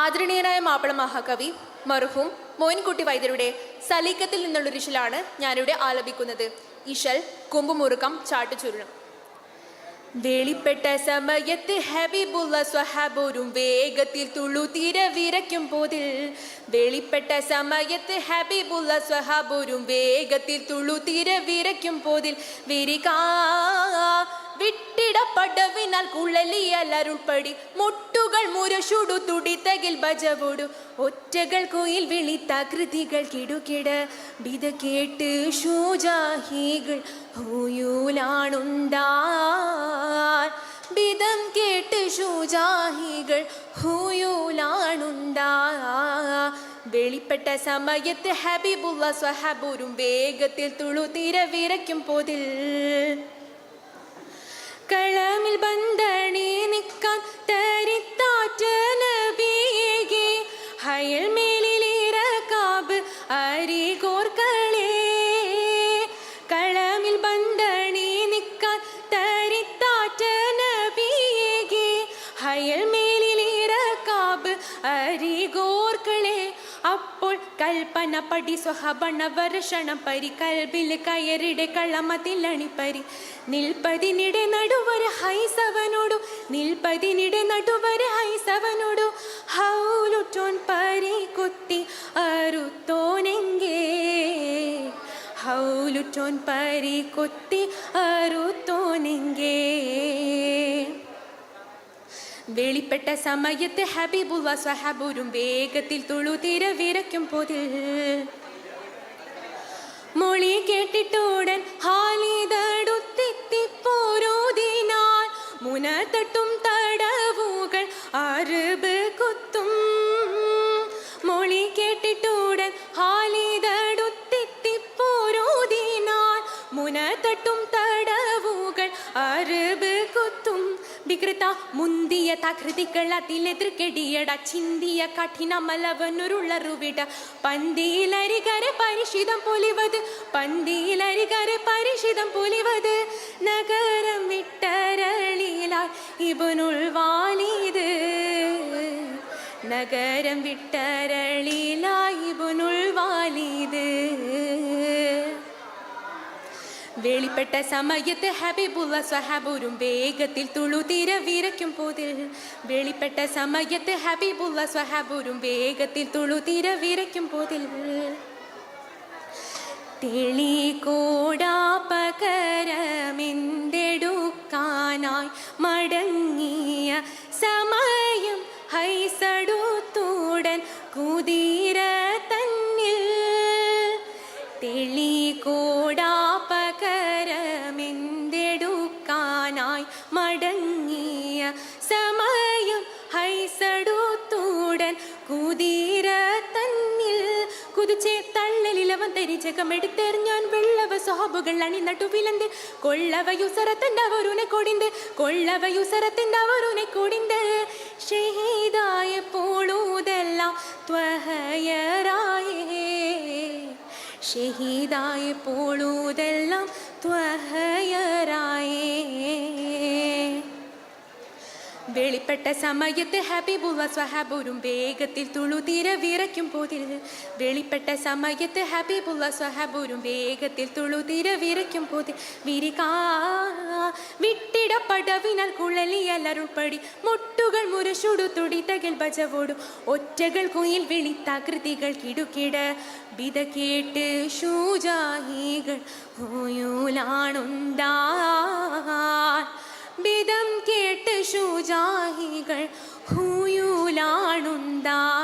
ആദരണീയനായ മാപ്പിള മഹാകവി മർഹൂം മോയിൻകുട്ടി വൈദ്യരുടെ സലീക്കത്തിൽ നിന്നുള്ളൊരു ഇശലാണ് ഞാനിവിടെ ആലപിക്കുന്നത്. ഇശൽ കുമ്പുമുറുക്കം ചാട്ടുചുരുളും. വെളിപ്പെട്ട സമയത്ത് ഹബീബുള്ള സ്വഹാബോരും വേഗത്തിൽ തുള്ളുതീര വിരയ്ക്കും പോതിൽ. വെളിപ്പെട്ട സമയത്ത് ഹബീബുള്ള സ്വഹാബോരും വേഗത്തിൽ തുള്ളുതീര വിരയ്ക്കും പോതിൽ. വിരികാ വിട്ടിടപ്പടവിനാൽ കുഴലിയലരുൾപ്പടി മുട്ടുകൾ മുരശുടു തുടിത്തകിൽ ബജവോടു ഒറ്റകൾ കോയിൽ വിളിത്താകൃതികൾ കിടുകിട ബിത കേട്ട് ഷൂജാഹികൾ ഹൂയൂലാണുണ്ടാൻ. ബിതം കേട്ട് ഷൂജാഹികൾ ഹൂയൂലാണുണ്ടാൻ. വെളിപ്പെട്ട സമയത്ത് ഹബീബുള്ള സ്വഹാബോരും വേഗത്തിൽ തുളുതീര വിരയ്ക്കും പോതിൽ. കളമിൽ ബന്ധണി നിൽക്കാൻ തരിത്താറ്റ നബിയേ ഹയൽ മേലിലിറക്കാബ് അരികോർക്കളേ. കളമിൽ ബന്ധണി നിൽക്കാൻ തരിത്താറ്റ നബിയേ ഹയൽ മേലിലിറക്കാബ് അരികോർക്കളേ. അപ്പോൾ കൽപ്പന പടി സ്വഹബണ വർഷണം പരി കൽബിൽ കയറിടെ കളമതിലണിപ്പരി. നിൽപ്പതിനിടെ നടുവരെ ഹൈസവനോടു നിൽപ്പതിനിടെ നടുവരെ ഹൈസവനോടു ഹൗലുറ്റോൻ പരി കുത്തി അറുത്തോനെങ്കേ. ഹൗലുറ്റോൻ പരി കുത്തി അറുത്തോനെങ്കേ. വെളിപ്പെട്ട സമയത്ത് ഹബീബുള്ള സ്വഹാബോരും വേഗത്തിൽ തുളുതീര വിരയ്ക്കും പോതിൽ. മൊഴി കേട്ടിട്ടുടൻ ഹാലിതടുത്തെത്തിപ്പോരോതിനാൽ മുനത്തട്ടും തടവുകൾ അറബ് കുത്തും. മൊഴി കേട്ടിട്ടുടൻ ഹാലിതടുത്തെത്തിപ്പോരോതിനാൽ മുനത്തട്ടും തടവുകൾ അറബ് കുത്തും. വികൃത മുന്തിയ തകൃതികൾ അതിലെതിർക്കെടിയട ചിന്തിയ കഠിനമലവനുരുളറുവിട പന്തിയിലരികരെ പരിഷിതം പൊലിവത് പന്തിയിലരികരെ പരിഷിതം പൊലിവത്. നഗരം വിട്ടരളിലായി ഇബ്നുൽ വാലിദ്. നഗരം വിട്ടരളിലായി ഇബ്നുൽ വാലിദ്. വെളിപ്പെട്ട സമയത്ത് ഹബീബുള്ള സ്വഹാബോരും വേഗത്തിൽ തുളുതീര വിരയ്ക്കും പോതിൽ. വെളിപ്പെട്ട സമയത്ത് ഹബീബുള്ള സ്വഹാബോരും വേഗത്തിൽ തുളുതീര വിരയ്ക്കും പോതിൽ. തെളികോടാ പകരമെന്തെടുക്കാനായി മടങ്ങിയ സമയം ഹൈസടുത്തുടൻ കുതിര തന്നിൽ. തെളികോടാ പകരമെന്തെടുക്കാനായി മടങ്ങിയ സമയം ഹൈസടുത്തുടൻ കുതിര തന്നിൽ. കുതിച്ചേ തള്ളലിലവൻ തരിച്ചകമെടുത്തെറിഞ്ഞാൻ വെള്ളവ സ്വഹാബുകൾ അണിനട്ടുവിലന്ത്. കൊള്ളവയുസരത്തിൻ്റെ അവരുനെ കൊടിന്ത് കൊള്ളവയുസരത്തിൻ്റെ അവരുനെ കൊടിന്ത്. ഷഹീദായ പോളൂതെല്ലാം ത്വഹയറായേ. ഷഹീദായ പോളൂതെല്ലാം ത്വഹയറായേ. വെളിപ്പെട്ട സമയത്ത് ഹബീബുള്ള സ്വഹാബോരും വേഗത്തിൽ തുളുതീര വിരയ്ക്കും പോതിൽ. വെളിപ്പെട്ട സമയത്ത് ഹബീബുള്ള സ്വഹാബോരും വേഗത്തിൽ തുളുതീര വിരയ്ക്കും പോതിൽ. വിരികാ വിട്ടിടപ്പടവിനാൽ കുഴലിയലരുൾപ്പടി മുട്ടുകൾ മുരശുടു തുടിത്തകിൽ ബജവോടു ഒറ്റകൾ കുയിൽ വിളിത്താകൃതികൾ കിടുകിട ബിത കേട്ട് ഷൂജാഹികൾ ഹൂയൂലാണുണ്ടാൻ. ബിതം കേട്ട് ഷൂജാഹികൾ ഹൂയൂലാണുണ്ടാൻ.